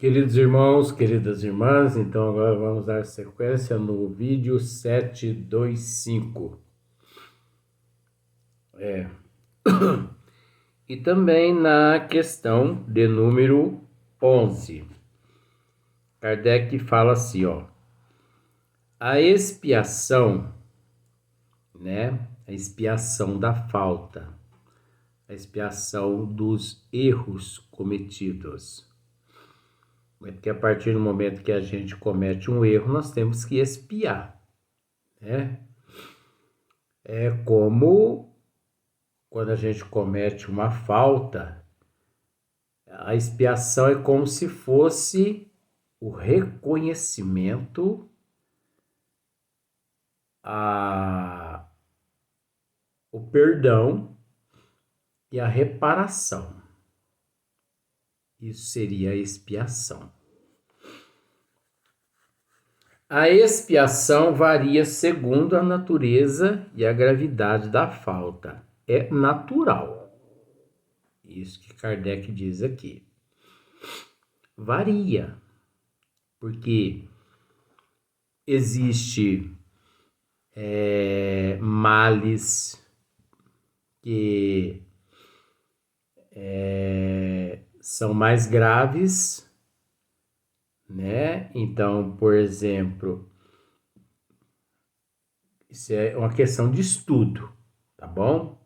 Queridos irmãos, queridas irmãs, então agora vamos dar sequência no vídeo 725. E também na questão de número 11. Kardec fala assim, ó. A expiação, né? A expiação da falta, a expiação dos erros cometidos. É porque a partir do momento que a gente comete um erro, nós temos que expiar, né? É como quando a gente comete uma falta, a expiação é como se fosse o reconhecimento, o perdão e a reparação. Isso seria a expiação. A expiação varia segundo a natureza e a gravidade da falta. É natural. Isso que Kardec diz aqui. Varia, porque existe males que são mais graves, né? Então, por exemplo, isso é uma questão de estudo, tá bom?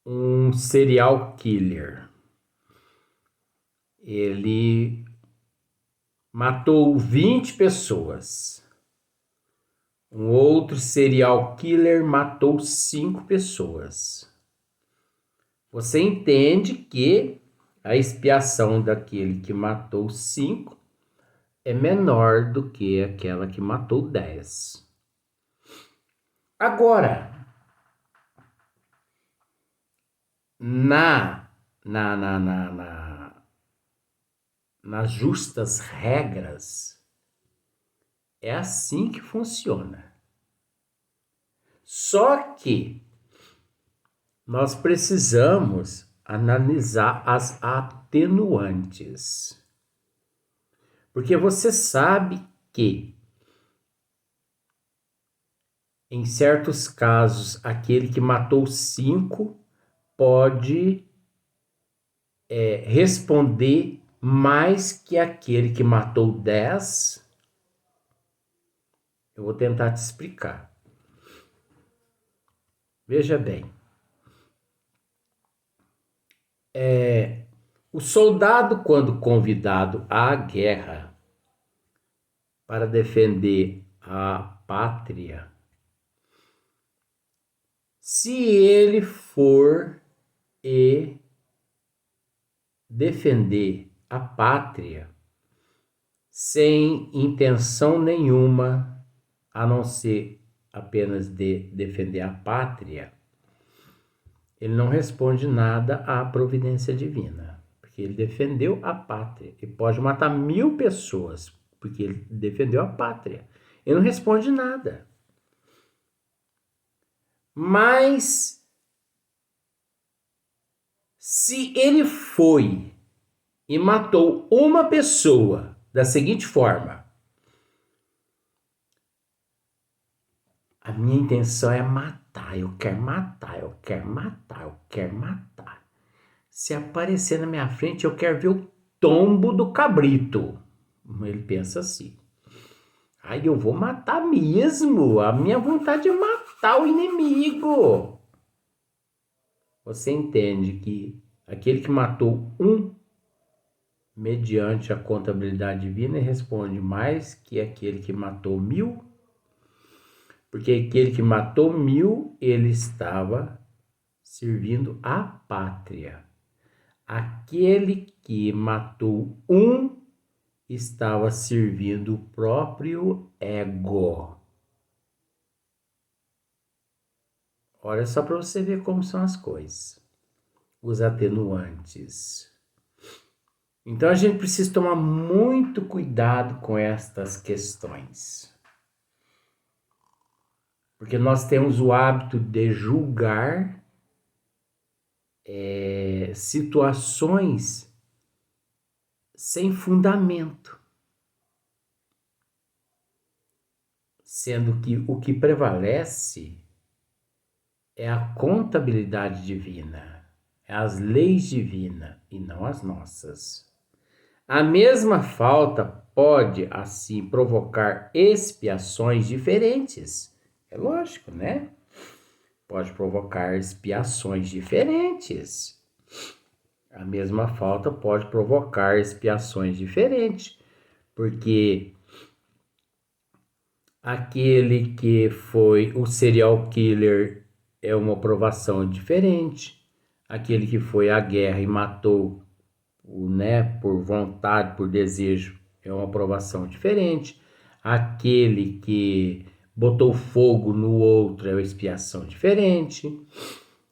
Um serial killer, ele matou 20 pessoas. Um outro serial killer matou 5 pessoas. Você entende que a expiação daquele que matou 5 é menor do que aquela que matou 10. Agora, nas justas regras, é assim que funciona. Só que nós precisamos analisar as atenuantes. Porque você sabe que, em certos casos, aquele que matou 5 pode responder mais que aquele que matou 10. Eu vou tentar te explicar. Veja bem. O soldado, quando convidado à guerra para defender a pátria, se ele for e defender a pátria sem intenção nenhuma, a não ser apenas de defender a pátria, ele não responde nada à providência divina, porque ele defendeu a pátria. Ele pode matar 1000 pessoas, porque ele defendeu a pátria. Ele não responde nada. Mas, se ele foi e matou uma pessoa da seguinte forma: a minha intenção é matar, eu quero matar, eu quero matar, eu quero matar. Se aparecer na minha frente, eu quero ver o tombo do cabrito. Ele pensa assim. Aí eu vou matar mesmo. A minha vontade é matar o inimigo. Você entende que aquele que matou um, mediante a contabilidade divina, responde mais que aquele que matou 1000? Porque aquele que matou 1000, ele estava servindo a pátria. Aquele que matou um estava servindo o próprio ego. Olha só para você ver como são as coisas. Os atenuantes. Então a gente precisa tomar muito cuidado com estas questões. Porque nós temos o hábito de julgar situações sem fundamento. Sendo que o que prevalece é a contabilidade divina, é as leis divinas e não as nossas. A mesma falta pode, assim, provocar expiações diferentes. É lógico, né? Pode provocar expiações diferentes. A mesma falta pode provocar expiações diferentes, porque aquele que foi o serial killer é uma provação diferente. Aquele que foi à guerra e matou, né, por vontade, por desejo, é uma provação diferente. Aquele que botou fogo no outro é uma expiação diferente.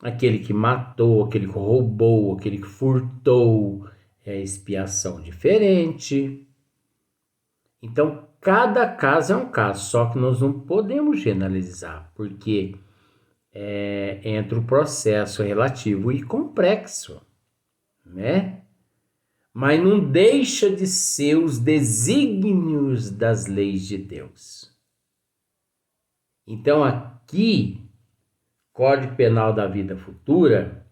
Aquele que matou, aquele que roubou, aquele que furtou é expiação diferente. Então, cada caso é um caso, só que nós não podemos generalizar, porque entra o processo relativo e complexo, né? Mas não deixa de ser os desígnios das leis de Deus. Então, aqui, Código Penal da Vida Futura,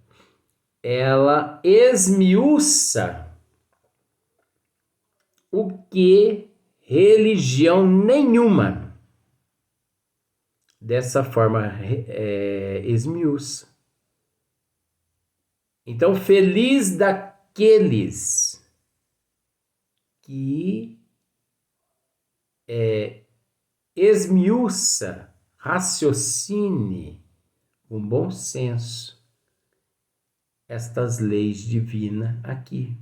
ela esmiuça o que religião nenhuma dessa forma esmiuça. Então, feliz daqueles que esmiuça, raciocine com bom senso estas leis divinas aqui.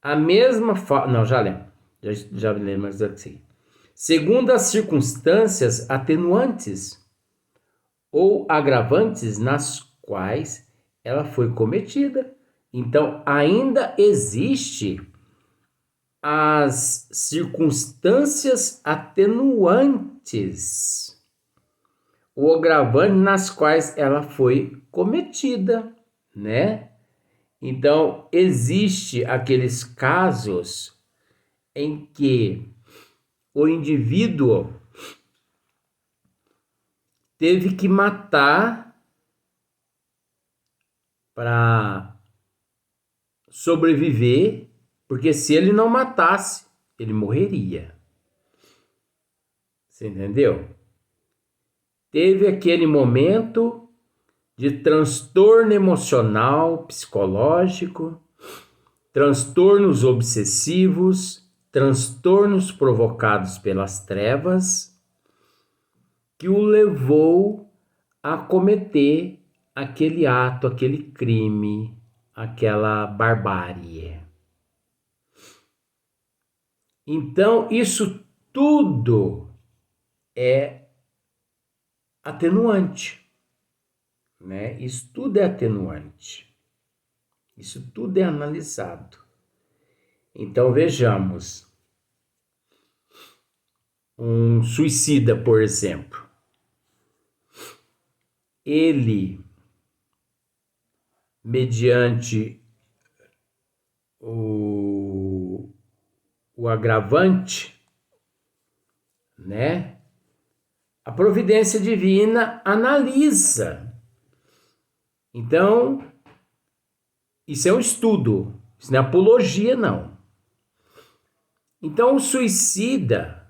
A mesma forma... Não, já lembro. Já lembro mais assim. Segundo as circunstâncias atenuantes ou agravantes nas quais ela foi cometida. Então, ainda existe as circunstâncias atenuantes ou agravantes nas quais ela foi cometida, né? Então, existe aqueles casos em que o indivíduo teve que matar para sobreviver, porque se ele não matasse, ele morreria. Você entendeu? Teve aquele momento de transtorno emocional, psicológico, transtornos obsessivos, transtornos provocados pelas trevas, que o levou a cometer aquele ato, aquele crime, aquela barbárie. Então, isso tudo é atenuante, né? Isso tudo é atenuante. Isso tudo é analisado. Então, vejamos. Um suicida, por exemplo. Ele, mediante o agravante, né? A providência divina analisa. Então, isso é um estudo, isso não é apologia, não. Então, o suicida,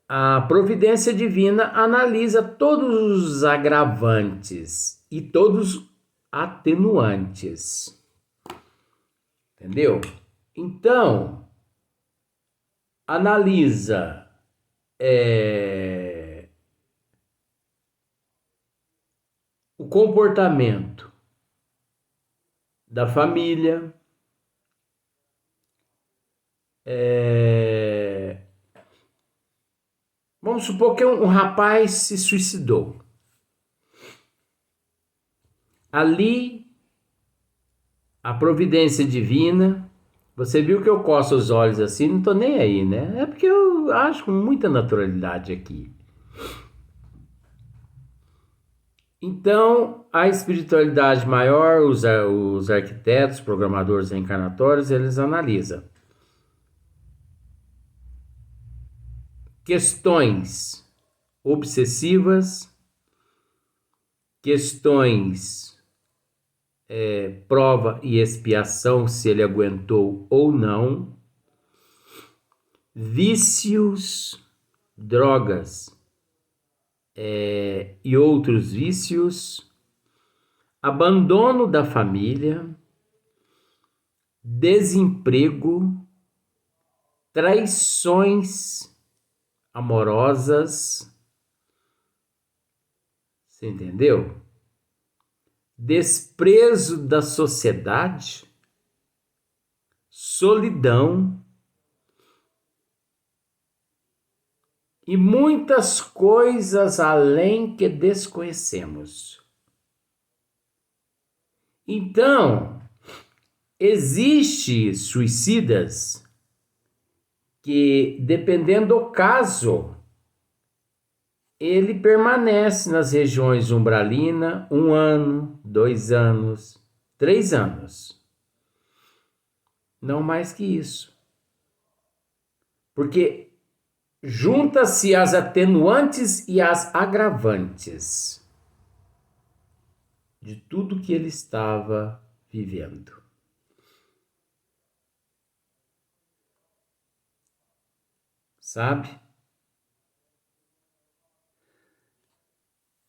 a providência divina analisa todos os agravantes e todos os atenuantes. Entendeu? Então, analisa o comportamento da família, vamos supor que um rapaz se suicidou. Ali, a providência divina, você viu que eu coço os olhos assim, não tô nem aí, né? É porque eu acho com muita naturalidade aqui. Então, a espiritualidade maior, os arquitetos, programadores reencarnatórios, eles analisam. questões obsessivas, questões prova e expiação, se ele aguentou ou não, vícios, drogas e outros vícios, abandono da família, desemprego, traições amorosas, você entendeu? Desprezo da sociedade, solidão e muitas coisas além que desconhecemos. Então, existem suicidas que, dependendo do caso, ele permanece nas regiões umbralina 1 ano, 2 anos, 3 anos. Não mais que isso. Porque junta-se as atenuantes e as agravantes de tudo que ele estava vivendo. Sabe?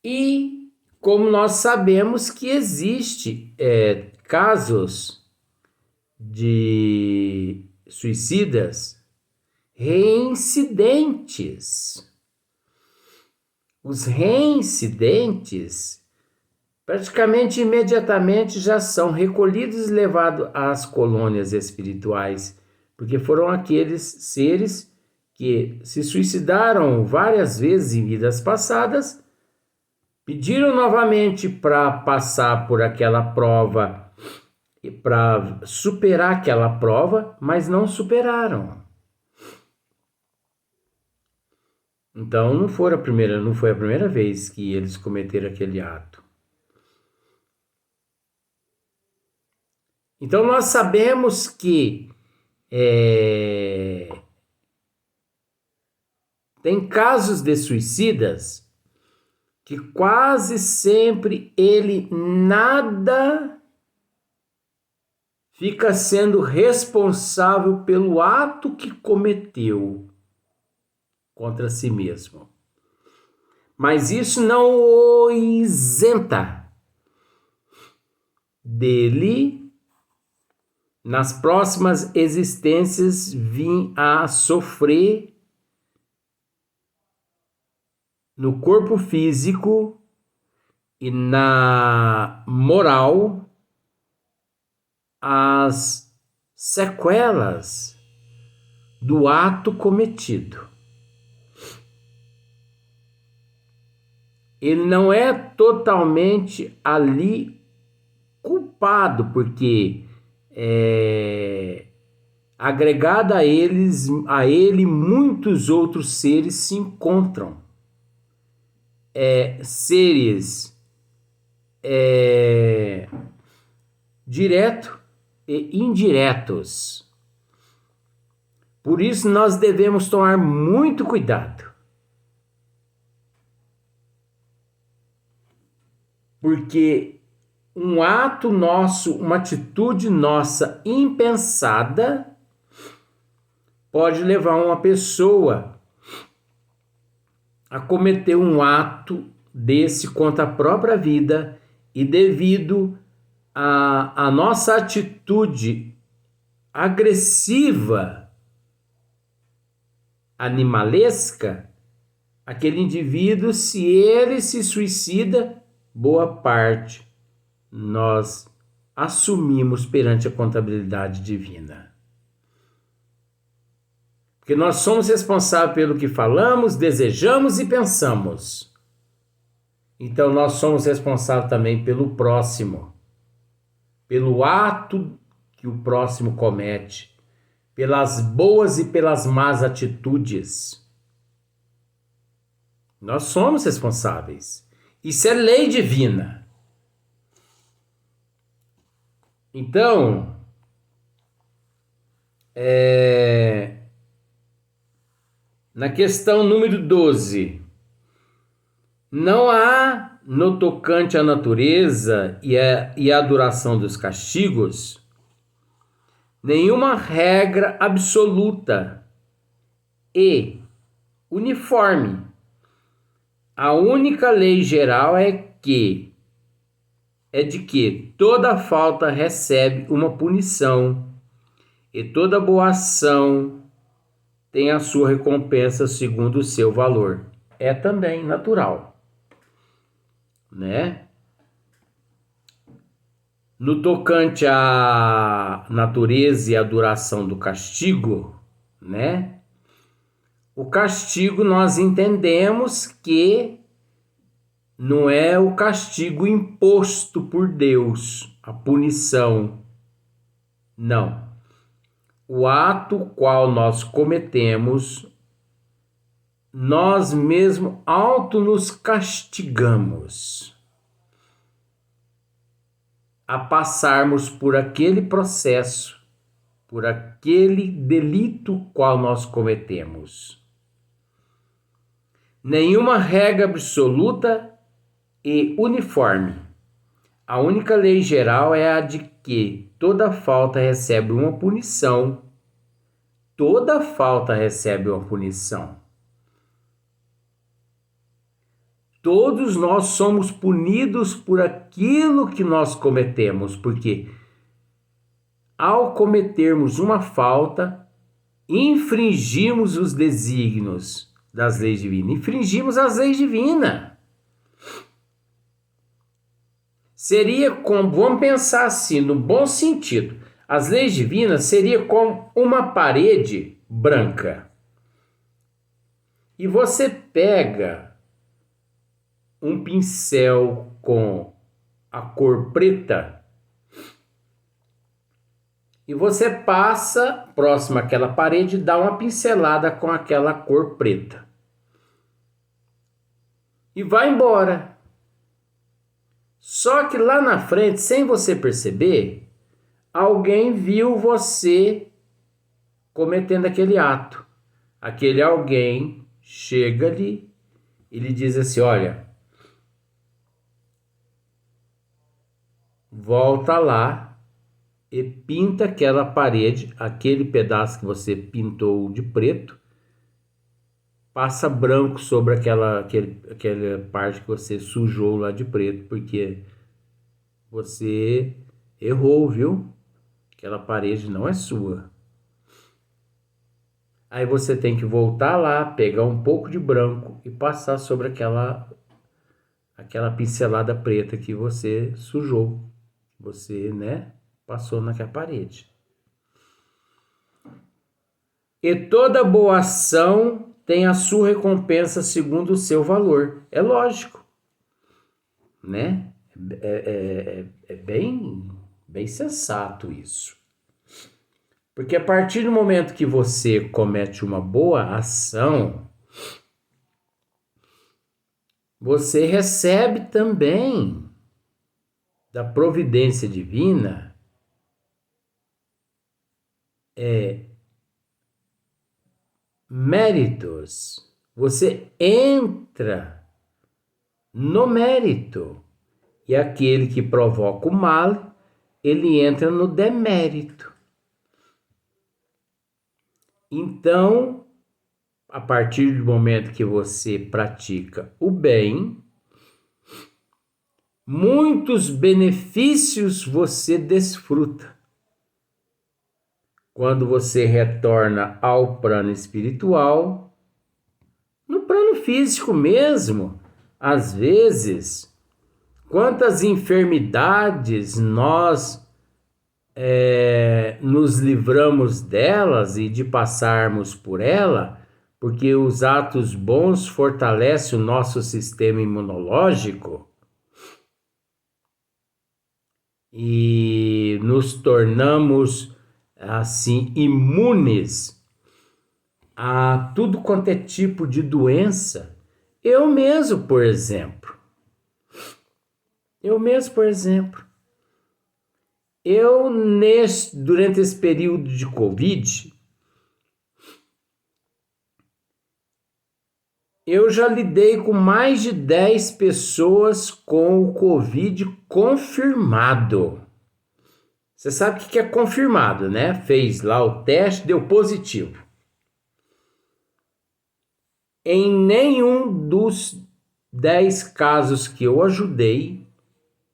E como nós sabemos que existe casos de suicidas reincidentes. Os reincidentes praticamente imediatamente já são recolhidos e levados às colônias espirituais, porque foram aqueles seres que se suicidaram várias vezes em vidas passadas, pediram novamente para passar por aquela prova e para superar aquela prova, mas não superaram. Então não foi a primeira vez que eles cometeram aquele ato. Então nós sabemos que tem casos de suicidas que quase sempre ele nada fica sendo responsável pelo ato que cometeu contra si mesmo. Mas isso não o isenta dele, nas próximas existências, vir a sofrer no corpo físico e na moral as sequelas do ato cometido. Ele não é totalmente ali culpado, porque agregado a ele muitos outros seres se encontram. Seres direto e indiretos. Por isso nós devemos tomar muito cuidado. Porque um ato nosso, uma atitude nossa impensada pode levar uma pessoa a cometer um ato desse contra a própria vida, e devido à nossa atitude agressiva, animalesca, aquele indivíduo, se ele se suicida, boa parte nós assumimos perante a contabilidade divina. Porque nós somos responsáveis pelo que falamos, desejamos e pensamos. Então nós somos responsáveis também pelo próximo, pelo ato que o próximo comete, pelas boas e pelas más atitudes. Nós somos responsáveis. Isso é lei divina. Então, Na questão número 12, não há, no tocante à natureza e à duração dos castigos, nenhuma regra absoluta e uniforme. A única lei geral é de que toda falta recebe uma punição e toda boa ação tem a sua recompensa segundo o seu valor. É também natural, né? No tocante à natureza e à duração do castigo, né? O castigo nós entendemos que não é o castigo imposto por Deus, a punição. Não. O ato qual nós cometemos, nós mesmos auto nos castigamos a passarmos por aquele processo, por aquele delito qual nós cometemos. Nenhuma regra absoluta e uniforme. A única lei geral é a de que toda falta recebe uma punição. Toda falta recebe uma punição. Todos nós somos punidos por aquilo que nós cometemos, porque ao cometermos uma falta, infringimos os desígnios das leis divinas, infringimos as leis divinas. Seria como, vamos pensar assim, no bom sentido, as leis divinas seria como uma parede branca. E você pega um pincel com a cor preta e você passa próximo àquela parede e dá uma pincelada com aquela cor preta. E vai embora. Só que lá na frente, sem você perceber, alguém viu você cometendo aquele ato. Aquele alguém chega ali e lhe diz assim: olha, volta lá e pinta aquela parede, aquele pedaço que você pintou de preto, passa branco sobre aquela parte que você sujou lá de preto, porque você errou, viu? Aquela parede não é sua. Aí você tem que voltar lá, pegar um pouco de branco e passar sobre aquela pincelada preta que você sujou. Você, né, passou naquela parede. E toda boa ação tem a sua recompensa segundo o seu valor. É lógico, né? É bem sensato isso. Porque a partir do momento que você comete uma boa ação, você recebe também da providência divina méritos. Você entra no mérito. E aquele que provoca o mal, ele entra no demérito. Então, a partir do momento que você pratica o bem, muitos benefícios você desfruta. Quando você retorna ao plano espiritual, no plano físico mesmo, às vezes, quantas enfermidades nós nos livramos delas e de passarmos por ela, porque os atos bons fortalecem o nosso sistema imunológico e nos tornamos assim imunes a tudo quanto é tipo de doença. Eu mesmo, por exemplo, durante esse período de Covid, Eu já lidei com mais de 10 pessoas com o Covid confirmado. Você sabe o que é confirmado, né? Fez lá o teste, deu positivo. Em nenhum dos 10 casos que eu ajudei,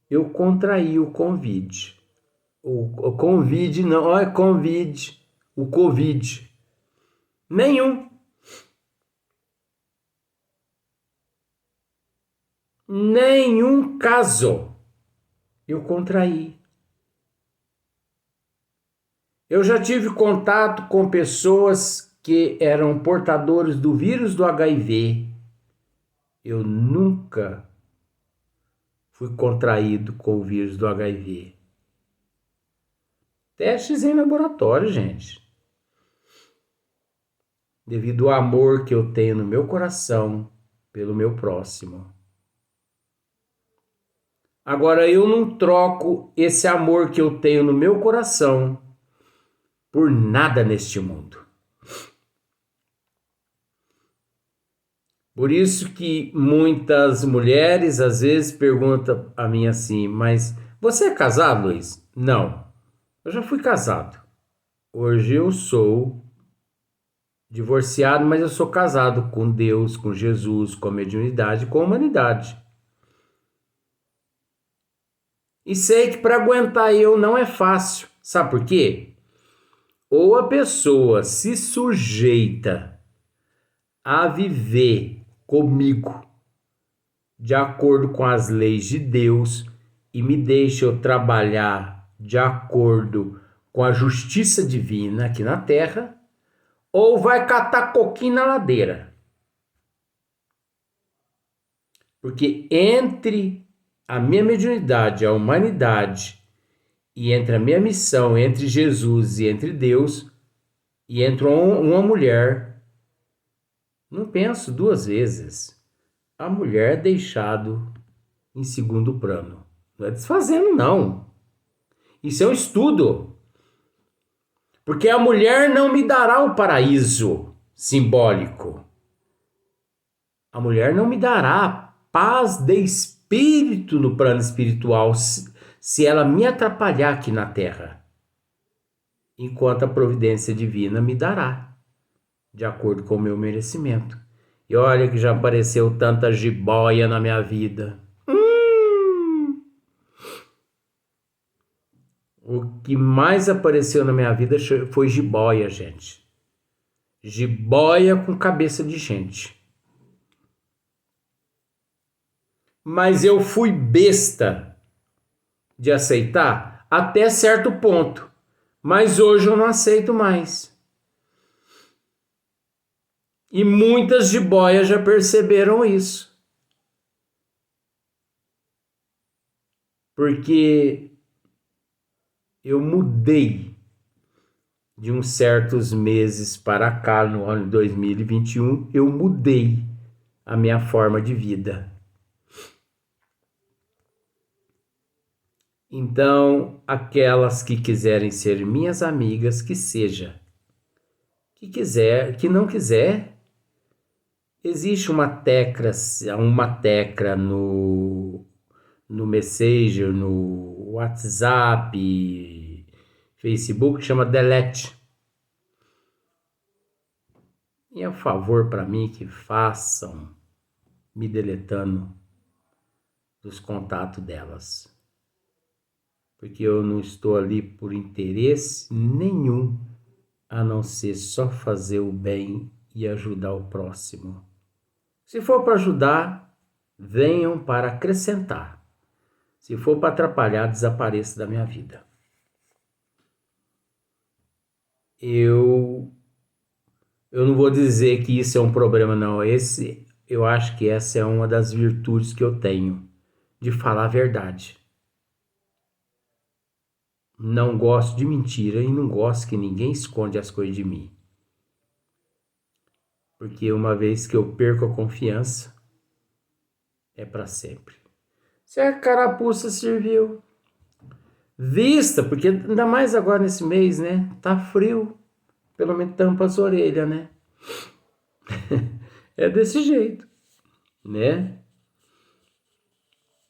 eu contraí o Covid. O Covid não é Covid, o Covid. Nenhum. Nenhum caso eu contraí. Eu já tive contato com pessoas que eram portadores do vírus do HIV. Eu nunca fui contraído com o vírus do HIV. Testes em laboratório, gente. Devido ao amor que eu tenho no meu coração pelo meu próximo. Agora, eu não troco esse amor que eu tenho no meu coração por nada neste mundo. Por isso que muitas mulheres às vezes perguntam a mim assim, mas você é casado, Luiz? Não, eu já fui casado. Hoje eu sou divorciado, mas eu sou casado com Deus, com Jesus, com a mediunidade, com a humanidade. E sei que para aguentar eu não é fácil. Sabe por quê? Ou a pessoa se sujeita a viver comigo de acordo com as leis de Deus e me deixa eu trabalhar de acordo com a justiça divina aqui na terra, ou vai catar coquinho na ladeira. Porque entre a minha mediunidade, a humanidade, e entre a minha missão, entre Jesus e entre Deus, e entre uma mulher, não penso duas vezes. A mulher é deixado em segundo plano. Não é desfazendo, não. Isso é um estudo. Porque a mulher não me dará o paraíso simbólico. A mulher não me dará paz de espírito no plano espiritual se ela me atrapalhar aqui na terra. Enquanto a providência divina me dará, de acordo com o meu merecimento. E olha que já apareceu tanta jiboia na minha vida. O que mais apareceu na minha vida foi jiboia, gente. Jiboia com cabeça de gente. Mas eu fui besta de aceitar até certo ponto. Mas hoje eu não aceito mais. E muitas jiboias já perceberam isso. Porque eu mudei de uns certos meses para cá, no ano de 2021, eu mudei a minha forma de vida. Então, aquelas que quiserem ser minhas amigas, que seja. Que quiser, que não quiser, existe uma tecla no Messenger, no WhatsApp, Facebook, que chama Delete. E é um favor para mim que façam me deletando dos contatos delas. Porque eu não estou ali por interesse nenhum, a não ser só fazer o bem e ajudar o próximo. Se for para ajudar, venham para acrescentar. Se for para atrapalhar, desapareça da minha vida. Eu não vou dizer que isso é um problema, não. Eu acho que essa é uma das virtudes que eu tenho, de falar a verdade. Não gosto de mentira e não gosto que ninguém esconde as coisas de mim. Porque uma vez que eu perco a confiança, é para sempre. Se a carapuça serviu, vista, porque ainda mais agora nesse mês, né? Tá frio, pelo menos tampa as orelhas, né? É desse jeito, né?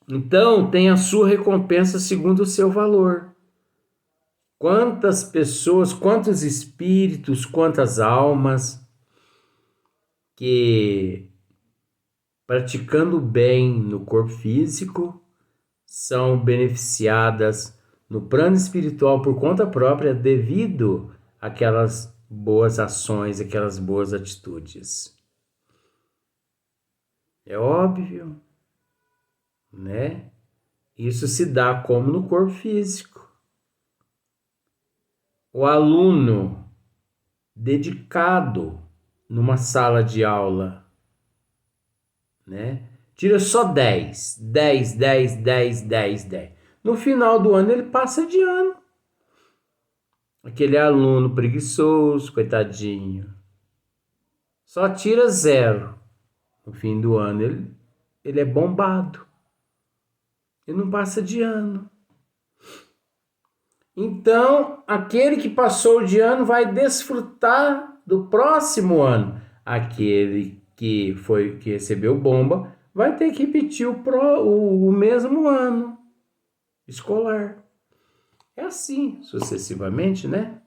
Então, tem a sua recompensa segundo o seu valor. Quantas pessoas, quantos espíritos, quantas almas que praticando bem no corpo físico são beneficiadas no plano espiritual por conta própria devido àquelas boas ações, aquelas boas atitudes. É óbvio, né? Isso se dá como no corpo físico. O aluno dedicado numa sala de aula, né? Tira só 10, 10, 10, 10, 10, 10. No final do ano ele passa de ano. Aquele aluno preguiçoso, coitadinho. Só tira 0. No fim do ano ele é bombado. Ele não passa de ano. Então, aquele que passou de ano vai desfrutar do próximo ano. Aquele que recebeu bomba vai ter que repetir o mesmo ano escolar. É assim, sucessivamente, né?